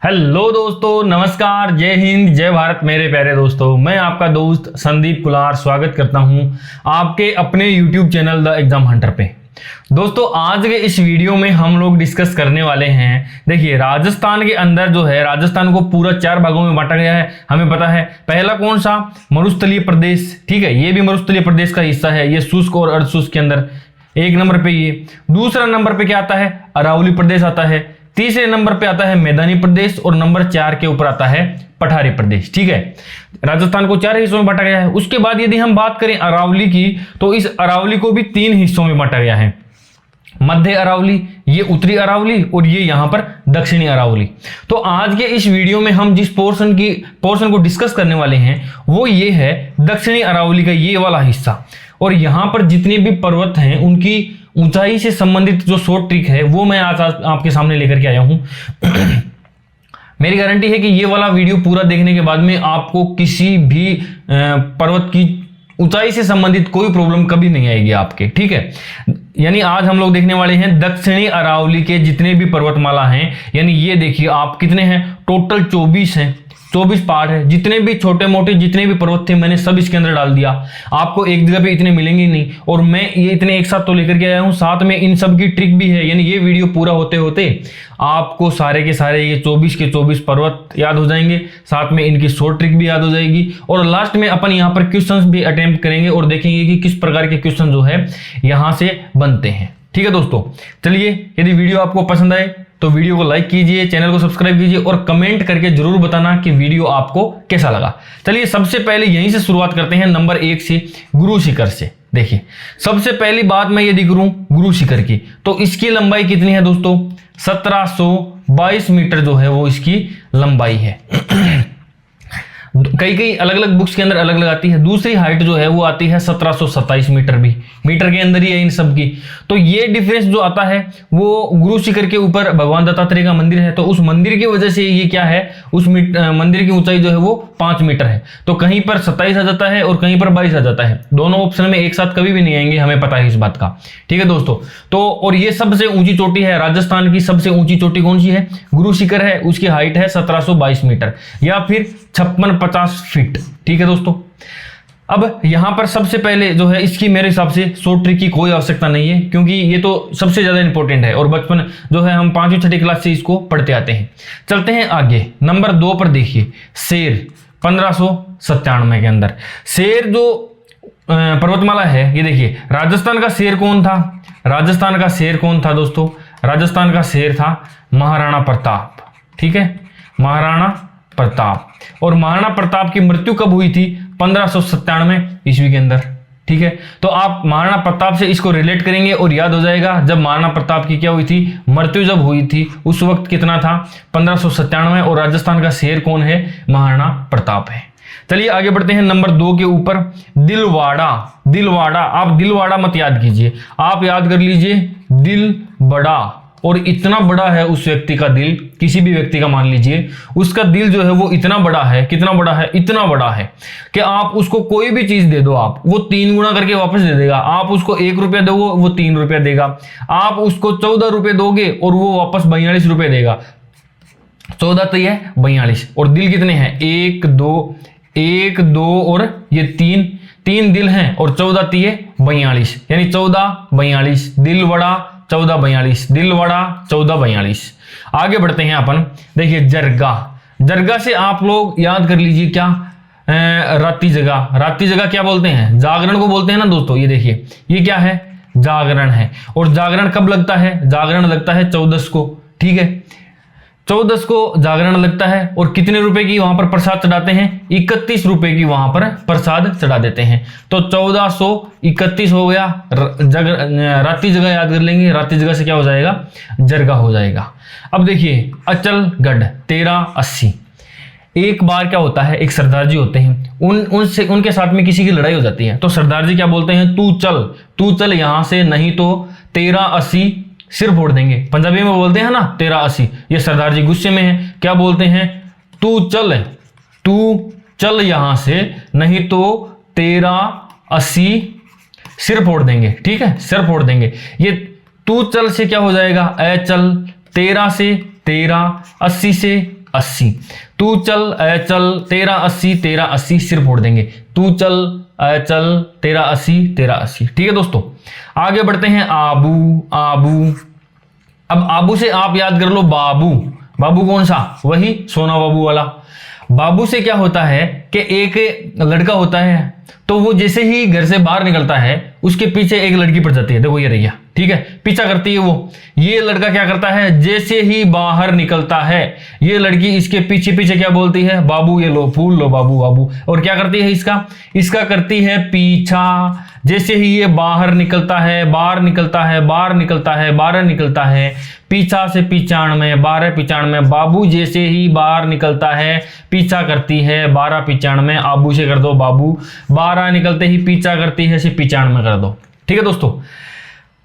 Hello दोस्तों, नमस्कार, जय हिंद, जय भारत मेरे प्यारे दोस्तों। मैं आपका दोस्त संदीप कुलार स्वागत करता हूं आपके अपने YouTube channel the exam Hunter पे। दोस्तों, आज के इस वीडियो में हम लोग डिस्कस करने वाले हैं। देखिए, राजस्थान के अंदर जो है, राजस्थान को पूरा 4 भागों में बांटा गया है। हमें पता है पहला कौन सा, मरुस्थलीय प्रदेश। ठीक है, ये भी मरुस्थलीय प्रदेश का हिस्सा है। ये शुष्क और अर्धशुष्क के अंदर 1 नंबर पे ये। दूसरा नंबर पे क्या आता है, अरावली प्रदेश आता है। तीसरे नंबर पे आता है मैदानी प्रदेश और नंबर 4 के ऊपर आता है पठारी प्रदेश। ठीक है, राजस्थान को 4 हिस्सों में बांटा गया है। उसके बाद यदि हम बात करें अरावली की, तो इस अरावली को भी 3 हिस्सों में बांटा गया है। मध्य अरावली, ये उत्तरी अरावली और ये यहां पर दक्षिणी अरावली। तो आज के इस वीडियो में हम जिस पोर्शन को डिस्कस करने वाले हैं वो ये है दक्षिणी अरावली का ये वाला हिस्सा। और यहां पर जितने भी पर्वत हैं उनकी ऊंचाई से संबंधित जो शॉर्ट ट्रिक है वो मैं आज आपके सामने लेकर के आया हूं। मेरी गारंटी है कि ये वाला वीडियो पूरा देखने के बाद में आपको किसी भी पर्वत की ऊंचाई से संबंधित कोई प्रॉब्लम कभी नहीं आएगी आपके। ठीक है, यानी आज हम लोग देखने वाले हैं दक्षिणी अरावली के जितने भी पर्वतमाला हैं। यानी ये देखिए आप कितने हैं, टोटल 24 हैं, 24 पार्ट है। जितने भी छोटे मोटे जितने भी पर्वत थे मैंने सब इसके अंदर डाल दिया। आपको एक जगह पे इतने मिलेंगे नहीं, और मैं ये इतने एक साथ तो लेकर के आया हूं, साथ में इन सब की ट्रिक भी है। यानी ये वीडियो पूरा होते होते आपको सारे के सारे ये 24 के 24 पर्वत याद हो जाएंगे, साथ में इनकी शॉर्ट ट्रिक भी याद हो जाएगी। और लास्ट में अपन यहाँ पर क्वेश्चंस भी अटेम्प्ट करेंगे और देखेंगे कि किस प्रकार के क्वेश्चन जो है यहाँ से बनते हैं। ठीक है दोस्तों, चलिए, यदि वीडियो आपको पसंद आए तो वीडियो को लाइक कीजिए, चैनल को सब्सक्राइब कीजिए और कमेंट करके जरूर बताना कि वीडियो आपको कैसा लगा। चलिए, सबसे पहले यहीं से शुरुआत करते हैं, नंबर 1 से, गुरु शिखर से। देखिए, सबसे पहली बात मैं यदि करूं गुरु शिखर की, तो इसकी लंबाई कितनी है दोस्तों, 1722 मीटर जो है वो इसकी लंबाई है। कई अलग अलग बुक्स के अंदर अलग अलग आती है। दूसरी हाइट जो है वो आती है 1727 मीटर, भी मीटर के अंदर ही है इन सब की। तो ये डिफरेंस जो आता है वो गुरु शिखर के ऊपर भगवान दत्तात्रेय का मंदिर है, तो उस मंदिर की वजह से ये क्या है, उस मंदिर की ऊंचाई जो है वो 5 मीटर है। तो कहीं पर 27 आ जाता है और कहीं पर 22 आ जाता है। दोनों ऑप्शन में एक साथ कभी भी नहीं आएंगे, हमें पता है इस बात का। ठीक है दोस्तों, तो और ये सबसे ऊंची चोटी है राजस्थान की। सबसे ऊंची चोटी कौन सी है, गुरु शिखर है। उसकी हाइट है 1722 मीटर या फिर 5650 फीट। ठीक है दोस्तों, अब यहां पर सबसे पहले जो है इसकी मेरे हिसाब से शॉर्ट ट्रिक की कोई आवश्यकता नहीं है, क्योंकि ये तो सबसे ज्यादा इंपॉर्टेंट है और बचपन जो है हम 5वीं 6ठी क्लास से इसको पढ़ते आते हैं। चलते हैं आगे, नंबर 2 पर देखिए, शेर 1597 के अंदर। शेर जो पर्वतमाला है, ये देखिए, राजस्थान का शेर कौन था, राजस्थान का शेर कौन था दोस्तों, राजस्थान का शेर था महाराणा प्रताप। ठीक है, महाराणा प्रताप। और महाराणा प्रताप की मृत्यु कब हुई थी, 1597 ईस्वी के अंदर। ठीक है, तो आप महाराणा प्रताप से इसको रिलेट करेंगे और याद हो जाएगा जब महाराणा प्रताप की क्या हुई थी, मृत्यु जब हुई थी उस वक्त कितना था, 1597। और राजस्थान का शेर कौन है, महाराणा प्रताप है। चलिए आगे बढ़ते हैं, नंबर 2 के ऊपर, दिलवाड़ा। दिलवाड़ा, आप दिलवाड़ा मत याद कीजिए, आप याद कर लीजिए दिल बड़ा। और इतना बड़ा है उस व्यक्ति का दिल, किसी भी व्यक्ति का मान लीजिए, उसका दिल जो है वो इतना बड़ा है, कितना बड़ा है, इतना बड़ा है कि आप उसको कोई भी चीज दे दो, आप वो 3 गुना करके वापस दे देगा। आप उसको 1 रुपया दो वो 3 रुपया देगा। आप उसको 14 रुपये दोगे और वो वापस 42 रुपये देगा। 14 तो ये 42, और दिल कितने हैं, 1 2 और ये 3 दिल हैं, और 14 तिये 42, यानी 14 42, दिल बड़ा 14 42, दिल बड़ा 14 42। आगे बढ़ते हैं अपन, देखिए जरगा। जरगा से आप लोग याद कर लीजिए क्या, रात्रि जगह। रात्रि जगह क्या बोलते हैं, जागरण को बोलते हैं ना दोस्तों। ये देखिए, ये क्या है, जागरण है। और जागरण कब लगता है, जागरण लगता है 14 को। ठीक है, 14 को जागरण लगता है। और कितने रुपए की वहां पर प्रसाद चढ़ाते हैं, 31 रुपए की वहां पर प्रसाद चढ़ा देते हैं। तो 1431 हो गया। रात्रि जगह याद कर लेंगे, रात्रि जगह से क्या हो जाएगा, जरगा हो जाएगा। अब देखिए अचलगढ़ 1380। एक बार क्या होता है, एक सरदार जी होते हैं, उनके साथ में किसी की लड़ाई हो जाती है। तो सरदार जी क्या बोलते हैं, तू चल यहां से, नहीं तो 1380 सिर फोड़ देंगे। पंजाबी में बोलते हैं ना 1380। ये सरदार जी गुस्से में हैं, क्या बोलते हैं, तू चल यहां से, नहीं तो 1380 सिर फोड़ देंगे। ठीक है, सिर फोड़ देंगे। ये तू चल से क्या हो जाएगा, ए चल, 13 से 13, 80 से 80। तू चल चल 1380 1380 सिर फोड़ देंगे। तू चल चल 1380 1380। ठीक है दोस्तों, आगे बढ़ते हैं। आबू आबू। अब आबू से आप याद कर लो बाबू। बाबू कौन सा? वही सोना बाबू वाला। बाबू से क्या होता है कि एक लड़का होता है, तो वो जैसे ही घर से बाहर निकलता है उसके पीछे एक लड़की पड़ जाती है। देखो ये रही, ठीक है, पीछा करती है वो। ये लड़का क्या करता है, जैसे ही बाहर निकलता है ये लड़की इसके पीछे पीछे क्या बोलती है, बाबू ये लो फूल लो बाबू बाबू। और क्या करती है, इसका करती है पीछा। जैसे ही ये बाहर निकलता है बाहर निकलता है बाहर निकलता है बाहर निकलता है, पीछा से 95 12 95। बाबू जैसे ही बाहर निकलता है पीछा करती है 12 95। आबू से कर दो बाबू। 12 निकलते ही पीछा करती है से 95 कर दो। ठीक है दोस्तों,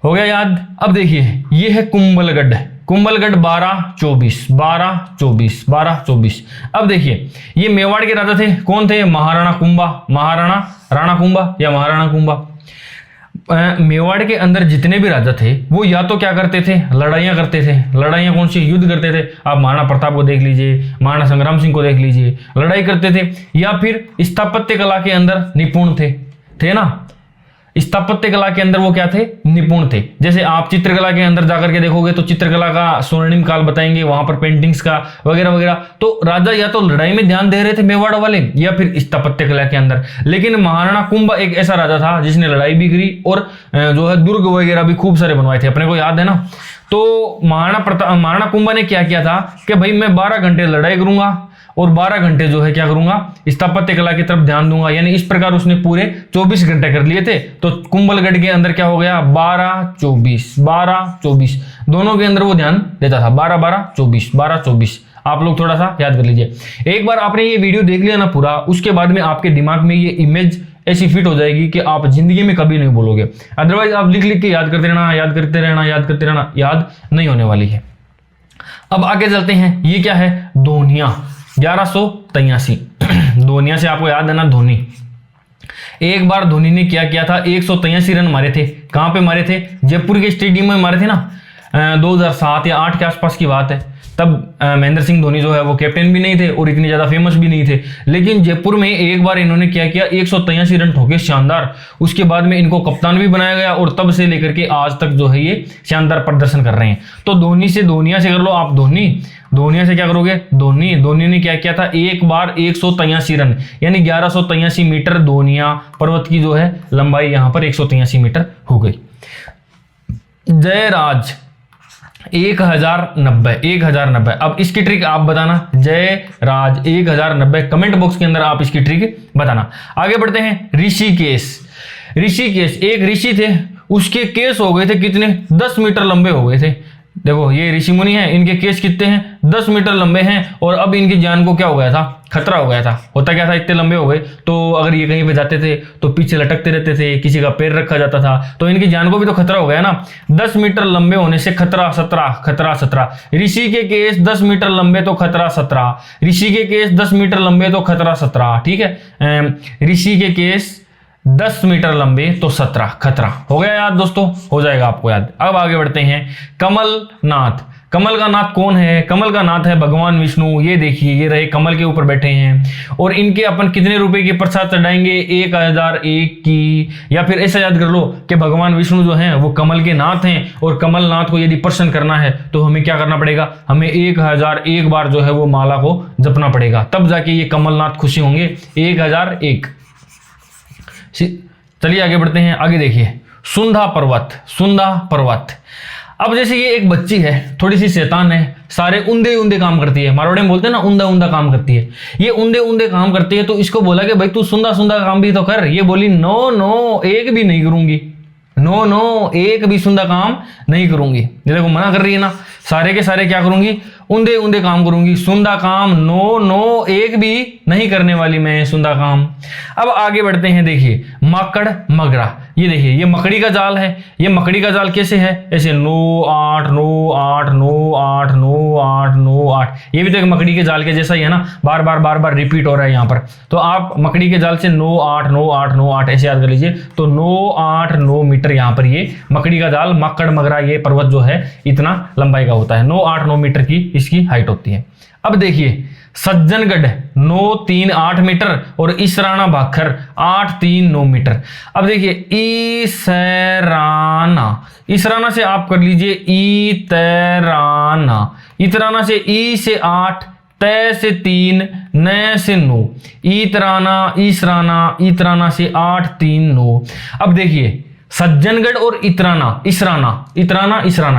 हो गया याद। अब देखिए ये है कुंभलगढ़। कुंभलगढ़ 12 24 12 24 12 24। अब देखिए ये मेवाड़ के राजा थे, कौन थे, महाराणा कुंभा। महाराणा राणा कुंभा या महाराणा कुंभा। मेवाड़ के अंदर जितने भी राजा थे वो या तो क्या करते थे, लड़ाइयाँ करते थे। लड़ाइयाँ कौन सी, युद्ध करते थे। आप महाराणा प्रताप को देख लीजिए, महाराणा संग्राम सिंह को देख लीजिए, लड़ाई करते थे। या फिर स्थापत्य कला के अंदर निपुण थे ना। स्थापत्य कला के अंदर वो क्या थे, निपुण थे। जैसे आप चित्रकला के अंदर जाकर के देखोगे तो चित्रकला का स्वर्णिम काल बताएंगे, वहां पर पेंटिंग्स का वगैरह वगैरह। तो राजा या तो लड़ाई में ध्यान दे रहे थे मेवाड़ वाले, या फिर स्थापत्य कला के अंदर। लेकिन महाराणा कुंभा एक ऐसा राजा था जिसने लड़ाई भी करी और जो है दुर्ग वगैरह भी खूब सारे बनवाए थे, अपने को याद है ना। तो महाराणा कुंभा ने क्या किया था कि भाई मैं 12 घंटे लड़ाई करूंगा और 12 घंटे जो है क्या करूंगा, स्थापत्य कला की तरफ ध्यान दूंगा। यानी इस प्रकार उसने पूरे 24 घंटे कर लिए थे। तो कुंभलगढ़ के अंदर क्या हो गया, 12 24 दोनों के अंदर वो ध्यान देता था। 12 12 24 12 24। आप लोग थोड़ा सा याद कर लीजिए। एक बार आपने ये वीडियो देख लिया ना पूरा, उसके बाद में आपके दिमाग में ये इमेज ऐसी फिट हो जाएगी कि आप जिंदगी में कभी नहीं भूलोगे। अदरवाइज आप लिख लिख के याद करते रहना, याद करते रहना, याद करते रहना, याद नहीं होने वाली है। अब आगे चलते हैं। ये क्या है, धोनिया 1183। धोनिया से आपको याद है ना, धोनी। एक बार धोनी ने क्या किया था, 183 रन मारे थे। कहां पे मारे थे, जयपुर के स्टेडियम में मारे थे ना। 2007 या 8 के आसपास की बात है। तब महेंद्र सिंह धोनी जो है वो कैप्टन भी नहीं थे और इतनी ज्यादा फेमस भी नहीं थे। लेकिन जयपुर में एक बार इन्होंने क्या किया, 183 रन ठोके, शानदार। उसके बाद में इनको कप्तान भी बनाया गया और तब से लेकर के आज तक जो है ये शानदार प्रदर्शन कर रहे हैं। तो धोनिया से कर लो आप, धोनिया से क्या करोगे, धोनी ने क्या किया था, एक बार 183 रन यानी 1183 मीटर धोनिया पर्वत की जो है लंबाई यहां पर 183 मीटर हो गई। जयराज 1090। अब इसकी ट्रिक आप बताना, जयराज 1090 कमेंट बॉक्स के अंदर आप इसकी ट्रिक बताना। आगे बढ़ते हैं। ऋषिकेश एक ऋषि थे, उसके केस हो गए थे कितने, 10 मीटर लंबे हो गए थे। देखो ये ऋषि मुनि हैं, इनके केस कितने हैं, 10 मीटर लंबे हैं। और अब इनकी जान को क्या हो गया था, खतरा हो गया था। होता क्या था, इतने लंबे हो गए तो अगर ये कहीं पे जाते थे तो पीछे लटकते रहते थे, किसी का पैर रखा जाता था, तो इनकी जान को भी तो खतरा हो गया ना। 10 मीटर लंबे होने से खतरा 17। ऋषि के केस 10 मीटर लंबे तो खतरा 17। ऋषि के केस 10 मीटर लंबे तो खतरा 17। ठीक है, ऋषि के केस 10 मीटर लंबे तो 17 खतरा हो गया याद दोस्तों, हो जाएगा आपको याद। अब आगे बढ़ते हैं। कमलनाथ का नाथ कौन है, कमल का नाथ है भगवान विष्णु। ये देखिए ये रहे कमल के ऊपर बैठे हैं और इनके अपन कितने रुपए की प्रसाद चढ़ाएंगे, 1001 की। या फिर ऐसा याद कर लो कि भगवान विष्णु जो हैं वो कमल के नाथ हैं और कमलनाथ को यदि प्रसन्न करना है तो हमें क्या करना पड़ेगा, हमें 1001 बार जो है वो माला को जपना पड़ेगा, तब जाके ये कमलनाथ खुशी होंगे। 1001। चलिए आगे बढ़ते हैं। आगे देखिए सुंधा पर्वत। अब जैसे ये एक बच्ची है, थोड़ी सी शैतान है, सारे उंदे काम करती है। मारवाड़ी में बोलते हैं ना उंदा काम करती है। ये उंदे काम करती है तो इसको बोला कि भाई तू सुंदा काम भी तो कर। ये बोली नो एक भी नहीं करूंगी, नो एक भी सुंदा काम नहीं करूंगी। ये देखो मना कर रही है ना, सारे के सारे क्या करूंगी, उंदे काम करूंगी, सुंदा काम नो एक भी नहीं करने वाली मैं सुंदा काम। अब आगे बढ़ते हैं। देखिए माकड़ मगरा, ये देखिए ये मकड़ी का जाल है। ये मकड़ी का जाल कैसे है, ऐसे 9 8 9 8 9 8 9 8 9 8। ये भी तो एक मकड़ी के जाल के जैसा ही है ना, बार बार रिपीट हो रहा है यहाँ पर। तो आप मकड़ी के जाल से 9 8 9 8 9 8 ऐसे याद कर लीजिए। तो 9 8 9 मीटर यहाँ पर ये मकड़ी का जाल, माकड़ मगरा ये पर्वत जो है इतना लंबाई का होता है, 9 8 9 मीटर की इसकी हाइट होती है। अब देखिए सज्जनगढ़ 938 मीटर और इसराना भाखर 839 मीटर। अब देखिए इसराना से आप कर लीजिए इतराना से ई से 8, तय से 3, नय से 9, इतराना से 8 3 9। अब देखिए सज्जनगढ़ और इसराना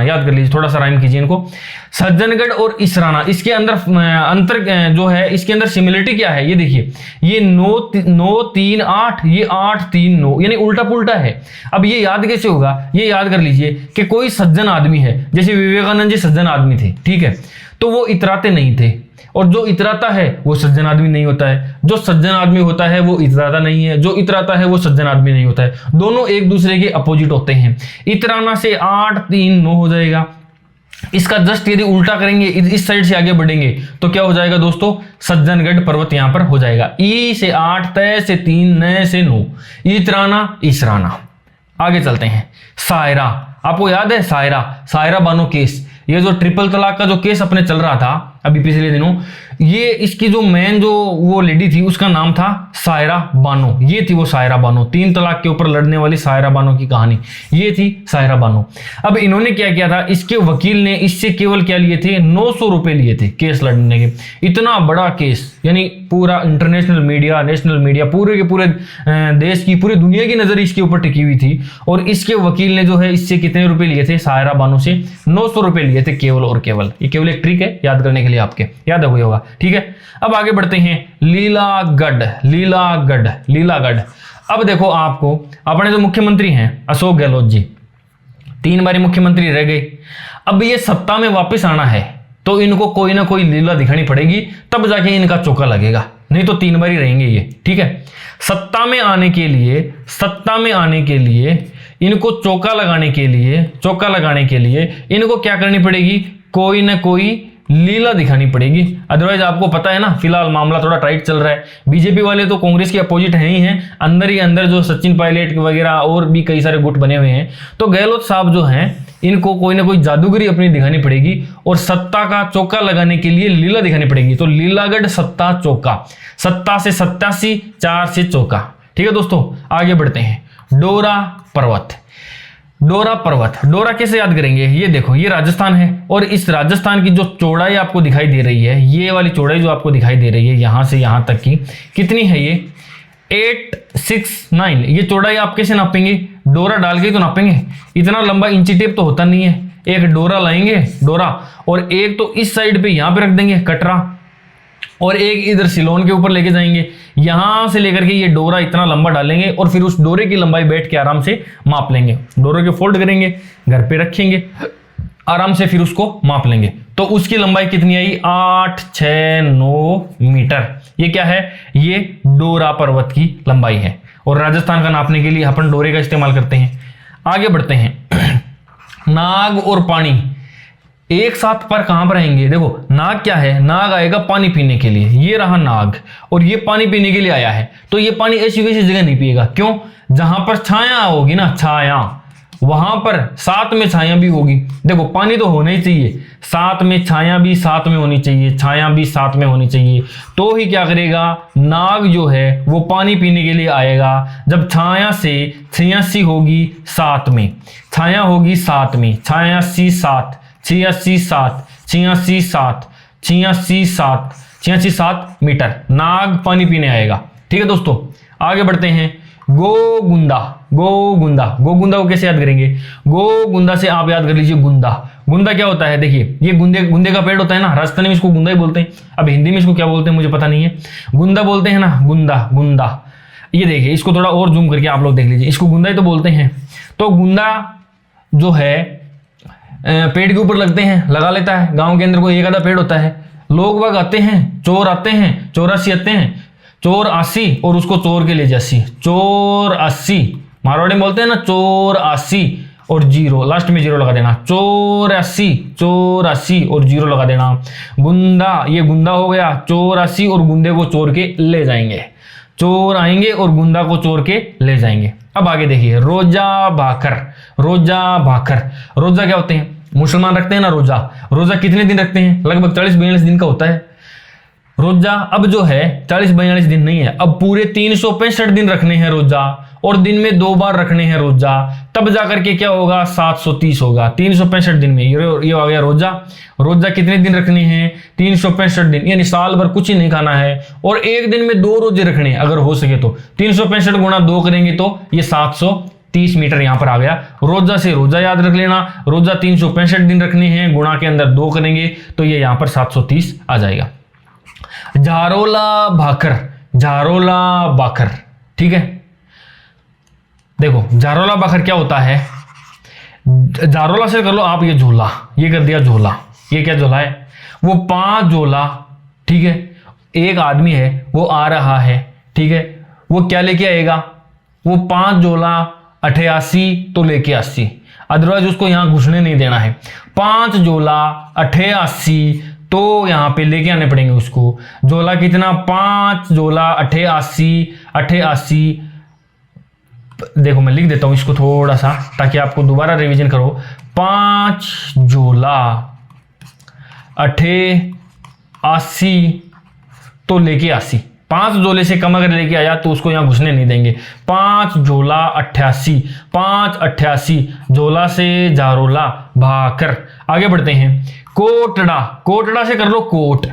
याद कर लीजिए, थोड़ा सा राइम कीजिए इनको। सज्जनगढ़ और इसराना, इसके अंदर अंतर जो है, इसके अंदर सिमिलरिटी क्या है ये देखिए, ये 9 3 8, ये 8 3 9, यानी उल्टा पुल्टा है। अब ये याद कैसे होगा, ये याद कर लीजिए कि कोई सज्जन आदमी है, जैसे विवेकानंद जी सज्जन आदमी थे, ठीक है, तो वो इतराते नहीं थे, और जो इतराता है वो सज्जन आदमी नहीं होता है, जो सज्जन आदमी होता है वो इतराता नहीं है, जो इतराता है वो सज्जन आदमी नहीं होता है, दोनों एक दूसरे के अपोजिट होते हैं। इतराना से 8 3 9 हो जाएगा। इसका जस्ट यदि उल्टा करेंगे, इस साइड से आगे बढ़ेंगे तो क्या हो जाएगा दोस्तों, सज्जनगढ़ पर्वत यहां पर हो जाएगा। ई से 8, तय से 3, नय से 9, इतराना इसराना। आगे चलते हैं। सायरा, आपको याद है सायरा बानो केस, ये जो ट्रिपल तलाक का जो केस अपने चल रहा था अभी पिछले दिनों, ये इसकी जो मेन जो वो लेडी थी उसका नाम था सायरा बानो। ये थी वो सायरा बानो, 3 तलाक के ऊपर लड़ने वाली सायरा बानो की कहानी, ये थी सायरा बानो। अब इन्होंने क्या किया था, इसके वकील ने इससे केवल क्या लिए थे, 900 रुपए लिए थे केस लड़ने के। इतना बड़ा केस, यानी पूरा इंटरनेशनल मीडिया, नेशनल मीडिया, पूरे के पूरे देश की, पूरी दुनिया की नजर इसके ऊपर टिकी हुई थी। और इसके वकील ने जो है इससे कितने रुपए लिए थे, सायरा बानो से 900 रुपए लिए थे केवल और केवल। ये केवल एक ट्रिक है याद करने के लिए, आपके याद होगा, ठीक है। अब आगे बढ़ते हैं। लीलागढ़। अब देखो, आपको अपने जो मुख्यमंत्री हैं अशोक गहलोत जी, 3 बारी मुख्यमंत्री रह गए। अब ये सत्ता में वापस आना है तो इनको कोई ना कोई लीला दिखानी पड़ेगी, तब जाके इनका चौका लगेगा, नहीं तो 3 बारी रहेंगे ये, ठीक है। सत्ता में आने के लिए इनको चौका लगाने के लिए इनको क्या करनी पड़ेगी, कोई ना कोई लीला दिखानी पड़ेगी। अदरवाइज आपको पता है ना, फिलहाल मामला थोड़ा टाइट चल रहा है। बीजेपी वाले तो कांग्रेस के अपोजिट हैं ही हैं, अंदर ही अंदर जो सचिन पायलट वगैरह और भी कई सारे गुट बने हुए हैं। तो गहलोत साहब जो हैं, इनको कोई ना कोई जादूगरी अपनी दिखानी पड़ेगी और सत्ता का चौका लगाने के लिए लीला दिखानी पड़ेगी। तो लीलागढ़ सत्ता चौका, सत्ता से 87, 4 से चौका, ठीक है दोस्तों। आगे बढ़ते हैं। डोरा पर्वत। डोरा कैसे याद करेंगे, ये देखो, ये राजस्थान है और इस राजस्थान की जो चौड़ाई आपको दिखाई दे रही है, ये वाली चौड़ाई जो आपको दिखाई दे रही है यहां से यहां तक की, कितनी है ये, 869। ये चौड़ाई आप कैसे नापेंगे, डोरा डाल के तो नापेंगे, इतना लंबा इंची टेप तो होता नहीं है। एक डोरा लाएंगे, और एक तो इस साइड पे यहां पे रख देंगे कटरा, और एक इधर सिलोन के ऊपर लेके जाएंगे, यहां से लेकर के ये डोरा इतना लंबा डालेंगे और फिर उस डोरे की लंबाई बैठ के आराम से माप लेंगे। डोरे के फोल्ड करेंगे, घर पे रखेंगे, आराम से फिर उसको माप लेंगे। तो उसकी लंबाई कितनी आई, 869 मीटर। ये क्या है, ये डोरा पर्वत की लंबाई है और राजस्थान का नापने के लिए अपन डोरे का इस्तेमाल करते हैं। आगे बढ़ते हैं। नाग और पानी एक साथ पर कहां पर आएंगे, देखो नाग क्या है, नाग आएगा पानी पीने के लिए, ये रहा नाग, और ये पानी पीने के लिए आया है। तो ये पानी ऐसी वैसी जगह नहीं पिएगा, क्यों, जहां पर छाया होगी ना, छाया, वहां पर साथ में छाया भी होगी। देखो पानी तो होना ही चाहिए, साथ में छाया भी साथ में होनी चाहिए, छाया भी साथ में होनी चाहिए, तो ही क्या करेगा, नाग जो है वो पानी पीने के लिए आएगा। जब छाया से 86 होगी साथ में, छाया होगी साथ में, 86 7, 86 मीटर नाग पानी पीने आएगा, ठीक है दोस्तों। आगे बढ़ते हैं। गोगुंदा को कैसे याद करेंगे, गोगुंदा से आप याद कर लीजिए गुंदा क्या होता है, देखिए ये गुंदे का पेड़ होता है ना, राजस्थानी में इसको गुंदा ही बोलते हैं, अब हिंदी में इसको क्या बोलते हैं मुझे पता नहीं है, गुंदा बोलते हैं ना, गुंदा। ये देखिए, इसको थोड़ा और जूम करके आप लोग देख लीजिए, इसको गुंदा ही तो बोलते हैं। तो गुंदा जो है पेड़ के ऊपर लगते हैं, लगा लेता है, गांव के अंदर कोई एक आधा पेड़ होता है, लोग बाग आते हैं, चोर आते हैं, 84 आते हैं, चोर 80 और उसको चोर के ले जासी, चोर 80, मारवाड़ी में बोलते हैं ना, चोर 80 और 0, लास्ट में 0 लगा देना, चोर 80 और 0 लगा देना। गुंदा, ये गुंदा हो गया, चोर 80 और गुंदे को चोर के ले जाएंगे, चोर आएंगे और गुंदा को चोर के ले जाएंगे। अब आगे देखिए, रोजा भाकर। रोजा क्या होते हैं, मुसलमान रखते हैं ना रोजा कितने दिन रखते हैं, लगभग 40-42 दिन का होता है। रोजा अब जो है 40-42 दिन नहीं है, अब पूरे 365 दिन रखने हैं रोजा, और दिन में 2 बार रखने हैं रोजा, तब जाकर के क्या होगा 730 होगा 365 दिन में। ये आ गया रोजा। रोजा कितने दिन रखने हैं 365 दिन, यानी साल भर कुछ ही नहीं खाना है, और एक दिन में 2 रोजे रखने हैं अगर हो सके तो। 365 गुणा 2 करेंगे तो ये 730 मीटर यहां पर आ गया। रोजा से रोजा याद रख लेना, रोजा 365 दिन रखने हैं, गुणा के अंदर 2 करेंगे तो ये यहां पर 730 आ जाएगा। झारोला भाकर, झारोला बाकर, ठीक है। देखो झारोला बाकर क्या होता है, झारोला से कर लो आप, ये झोला, ये कर दिया झोला। ये क्या झोला है, वो 5 झोला, ठीक है। एक आदमी है वो आ रहा है, ठीक है, वो क्या लेके आएगा, वो 5 झोला 88 तो लेके 80, अदरवाइज उसको यहां घुसने नहीं देना है। 5 झोला 88 तो यहां पे लेके आने पड़ेंगे उसको। झोला कितना, 5 झोला 88, देखो मैं लिख देता हूं इसको थोड़ा सा ताकि आपको दोबारा रिवीजन करो। 5 झोला 88 तो लेके 80, 5 झोले से कम अगर लेके आया तो उसको यहां घुसने नहीं देंगे। 5 झोला 88, 588 झोला से झारोला भाकर। आगे बढ़ते हैं, कोटड़ा, कोटड़ा से कर लो कोट,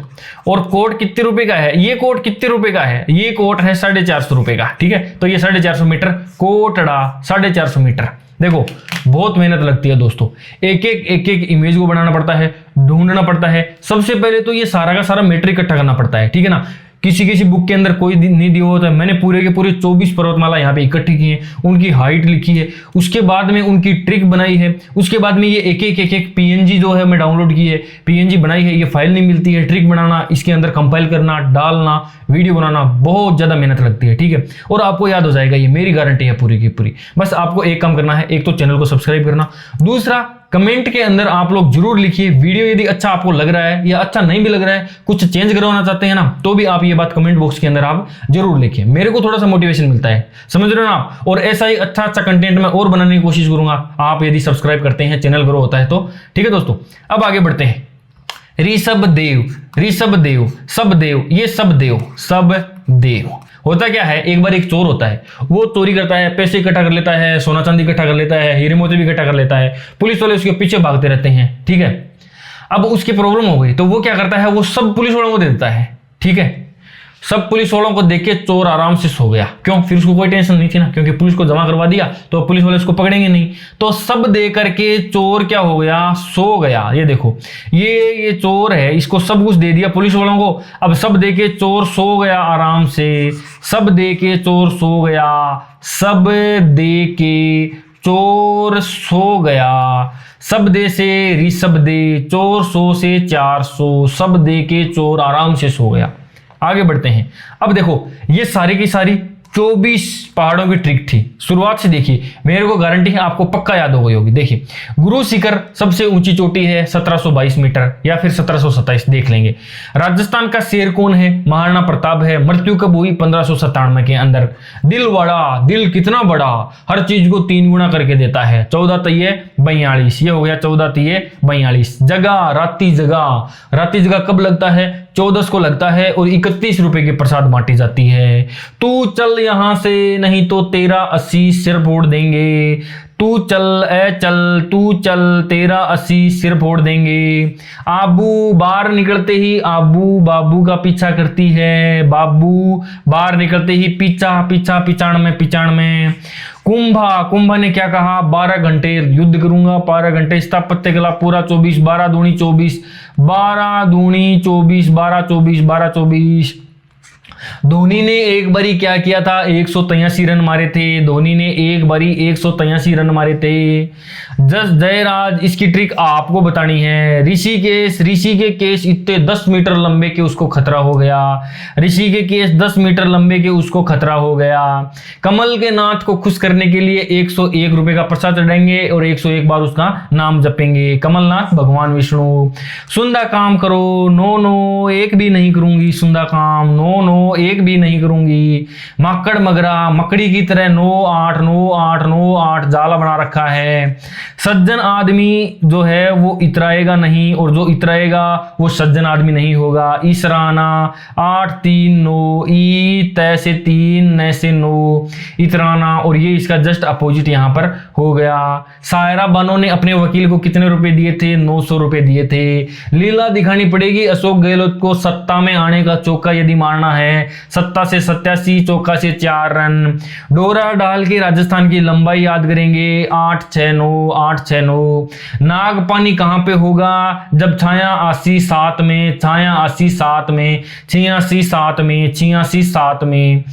और कोट कितने रुपए का है, ये कोट कितने रुपए का है, ये कोट है 450 रुपए का, ठीक है। तो ये 450 मीटर कोटड़ा, 450 मीटर। देखो बहुत मेहनत लगती है दोस्तों, एक एक इमेज को बनाना पड़ता है, ढूंढना पड़ता है। सबसे पहले तो ये सारा का सारा मीटर इकट्ठा करना पड़ता है, ठीक है ना। किसी बुक के अंदर कोई नहीं दिया होता है, मैंने पूरे के पूरे 24 पर्वतमाला यहाँ पे इकट्ठी की है, उनकी हाइट लिखी है, उसके बाद में उनकी ट्रिक बनाई है, उसके बाद में ये एक पीएनजी जो है मैं डाउनलोड की है, पीएनजी बनाई है। ये फाइल नहीं मिलती है, ट्रिक बनाना, इसके अंदर कंपाइल करना, डालना, वीडियो बनाना, बहुत ज्यादा मेहनत लगती है, ठीक है। और आपको याद हो जाएगा, ये मेरी गारंटी है पूरी की पूरी। बस आपको एक काम करना है, एक तो चैनल को सब्सक्राइब करना, दूसरा कमेंट के अंदर आप लोग जरूर लिखिए वीडियो यदि अच्छा आपको लग रहा है या अच्छा नहीं भी लग रहा है, कुछ चेंज करवाना चाहते हैं ना, तो भी आप ये बात कमेंट बॉक्स के अंदर आप जरूर लिखिए, मेरे को थोड़ा सा मोटिवेशन मिलता है, समझ रहे हो ना आप। और ऐसा ही अच्छा कंटेंट मैं और बनाने की कोशिश करूंगा, आप यदि सब्सक्राइब करते हैं, चैनल ग्रो होता है तो, ठीक है दोस्तों। अब आगे बढ़ते हैं, ऋषभ देव, ऋषभ देव, सब देव, ये सब देव, सब देव होता क्या है, एक बार एक चोर होता है, वो चोरी करता है, पैसे इकट्ठा कर लेता है, सोना चांदी इकट्ठा कर लेता है, हीरे मोती भी इकट्ठा कर लेता है, पुलिस वाले उसके पीछे भागते रहते हैं, ठीक है। अब उसकी प्रॉब्लम हो गई तो वो क्या करता है, वो सब पुलिस वालों को दे देता है, ठीक है। सब पुलिस वालों को देख के चोर आराम से सो गया, क्यों, फिर उसको कोई टेंशन नहीं थी ना, क्योंकि पुलिस को जमा करवा दिया तो पुलिस वाले उसको पकड़ेंगे नहीं। तो सब दे करके चोर क्या हो गया, सो गया। ये देखो ये चोर है, इसको सब कुछ दे दिया पुलिस वालों को, अब सब दे के चोर सो गया आराम से, सब दे के चोर सो गया, सब दे के चोर सो गया, सब दे से ऋषभ दे, चोर 100 से 400, सब दे के चोर आराम से सो गया। आगे बढ़ते हैं, अब देखो ये सारी की सारी 24 पहाड़ों की ट्रिक थी। शुरुआत से देखिए, मेरे को गारंटी है आपको पक्का याद हो गई होगी। देखिए गुरु शिखर सबसे ऊंची चोटी है 1722 मीटर या फिर 1727, देख लेंगे। राजस्थान का शेर कौन है, महाराणा प्रताप है। मृत्यु कब हुई, 1597 के अंदर। दिल बड़ा, दिल कितना बड़ा, हर चीज को 3 गुना करके देता है। 14 तिये 42, ये हो गया 14 तिये 42। जगह, राती जगह, राती जगह कब लगता है, 14 को लगता है, और 31 रुपए की प्रसाद बांटी जाती है। तू चल यहां से नहीं तो तेरा 80 सिर फोड़ देंगे, तू चल ए चल, तू चल तेरा 80 सिर फोड़ देंगे। आबू बाहर निकलते ही आबू बाबू का पीछा करती है, बाबू बाहर निकलते ही पीछा पीछा, पिचाण में। कुंभा, कुंभा ने क्या कहा, 12 घंटे युद्ध करूंगा, 12 घंटे स्थापत्य कला पूरा 24, 12 दूनी 24, 12 दूनी 24, 12 24, 12 24। धोनी ने एक बारी क्या किया था, 183 रन मारे थे। धोनी ने एक बारी 183 रन मारे थे। जस जयराज, इसकी ट्रिक आपको बतानी है। ऋषि के केस इतने 10 मीटर लंबे के उसको खतरा हो गया। ऋषि के केस 10 मीटर लंबे के उसको खतरा हो गया। कमल के नाथ को खुश करने के लिए 101 रुपए का प्रसाद चढ़ाएंगे और 101 बार उसका नाम जपेंगे। कमलनाथ भगवान विष्णु। सुंदा काम करो, नो नो एक भी नहीं करूंगी सुंदा काम, नो नो 9 एक भी नहीं करूंगी। मक्कड़ मगरा मकड़ी की तरह 9 8 9 8 9 8 जाला बना रखा है। सज्जन आदमी जो है वो इतराएगा नहीं, और जो इतराएगा वो सज्जन आदमी नहीं होगा। इसराना 8 3 9 ई तय से 3 नय से 9 इतराना, और ये इसका जस्ट अपोजिट यहां पर हो गया। सायरा बानो ने अपने वकील को कितने रुपए दिए थे? 900 रुपए दिए थे। लीला दिखानी पड़ेगी अशोक गहलोत को सत्ता में आने का चौका यदि मारना है। सत्ता से 87, चौका से 4 रन। डोरा डाल के राजस्थान की लंबाई याद करेंगे 8 6 9 8 6 9। नागपानी कहां पे होगा? जब छाया 80 7 में, छाया 80 7 में, 86 7 में, 86 7 में।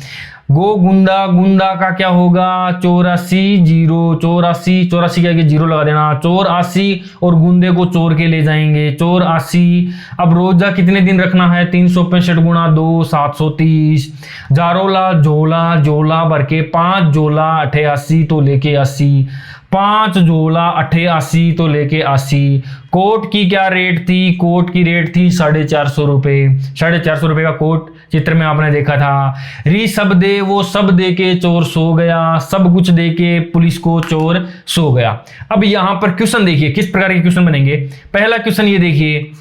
गो गुंदा, गुंदा का क्या होगा? 84 0 84 84 के आगे 0 लगा देना। चोर 80 और गुंदे को चोर के ले जाएंगे। चोर 80। अब रोजा कितने दिन रखना है? 365 गुणा 2 730। जारोला झोला, झोला भर के 5 झोला 88 तो लेके 80, 5 झोला 88 तो लेके 80। कोट की क्या रेट थी? कोट की रेट थी 450 रुपए। 450 रुपए का कोट चित्र में आपने देखा था। री सब दे, वो सब दे के चोर सो गया, सब कुछ दे के पुलिस को चोर सो गया। अब यहां पर क्वेश्चन देखिए किस प्रकार के क्वेश्चन बनेंगे। पहला क्वेश्चन ये देखिए,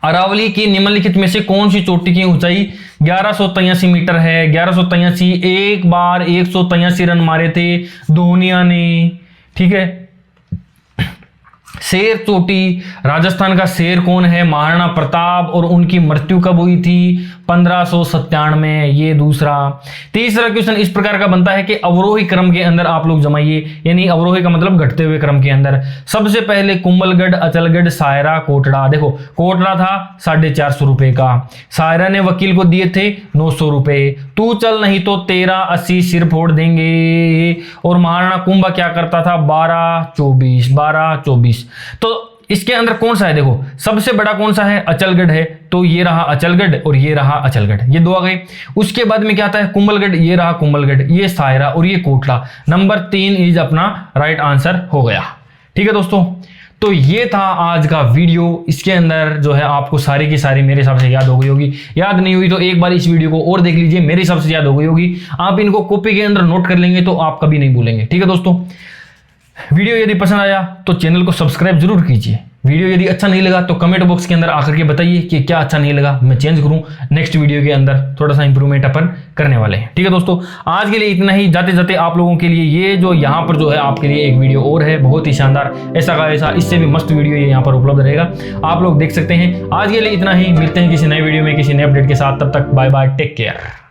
अरावली की निम्नलिखित में से कौन सी चोटी की ऊंचाई 1183 मीटर है? 1183। एक बार 183 रन मारे थे धोनिया ने, ठीक है। शेर चोटी, राजस्थान का शेर कौन है? महाराणा प्रताप, और उनकी मृत्यु कब हुई थी? 1597। ये दूसरा। तीसरा क्वेश्चन इस प्रकार का बनता है कि अवरोही क्रम के अंदर आप लोग जमाइए, यानी अवरोही का मतलब घटते हुए क्रम के अंदर। सबसे पहले कुंभलगढ़, अचलगढ़, सायरा, कोटड़ा। देखो कोटड़ा था 450 रुपए का, सायरा ने वकील को दिए थे 900 रुपए। तू चल नहीं तो 13 80 सिर फोड़ देंगे। और महाराणा कुंभा क्या करता था? 12 24 12 24। तो इसके अंदर कौन सा है? देखो सबसे बड़ा कौन सा है? अचलगढ़ है, तो ये रहा अचलगढ़ और ये रहा अचलगढ़, ये दो आ गए। उसके बाद में क्या आता है? कुंभलगढ़, ये रहा कुंभलगढ़, ये सायरा और ये कोटला। नंबर 3 इज अपना राइट आंसर हो गया। ठीक है दोस्तों, तो ये था आज का वीडियो। इसके अंदर जो है आपको सारी की सारी मेरे हिसाब से याद हो गई होगी। याद नहीं हुई तो एक बार इस वीडियो को और देख लीजिए, मेरे हिसाब से याद हो गई होगी। आप इनको कॉपी के अंदर नोट कर लेंगे तो आप कभी नहीं भूलेंगे। ठीक है दोस्तों, वीडियो यदि पसंद आया तो चैनल को सब्सक्राइब जरूर कीजिए। वीडियो यदि अच्छा नहीं लगा तो कमेंट बॉक्स के अंदर आकर के बताइए कि क्या अच्छा नहीं लगा, मैं चेंज करूं। नेक्स्ट वीडियो के अंदर थोड़ा सा इंप्रूवमेंट अपन करने वाले हैं। ठीक है दोस्तों, आज के लिए इतना ही। जाते जाते आप लोगों के लिए ये जो यहाँ पर जो है आपके लिए एक वीडियो और है, बहुत ही शानदार, ऐसा का ऐसा, इससे भी मस्त वीडियो ये यहाँ पर उपलब्ध रहेगा, आप लोग देख सकते हैं। आज के लिए इतना ही, मिलते हैं किसी नए वीडियो में किसी नए अपडेट के साथ। तब तक बाय बाय, टेक केयर।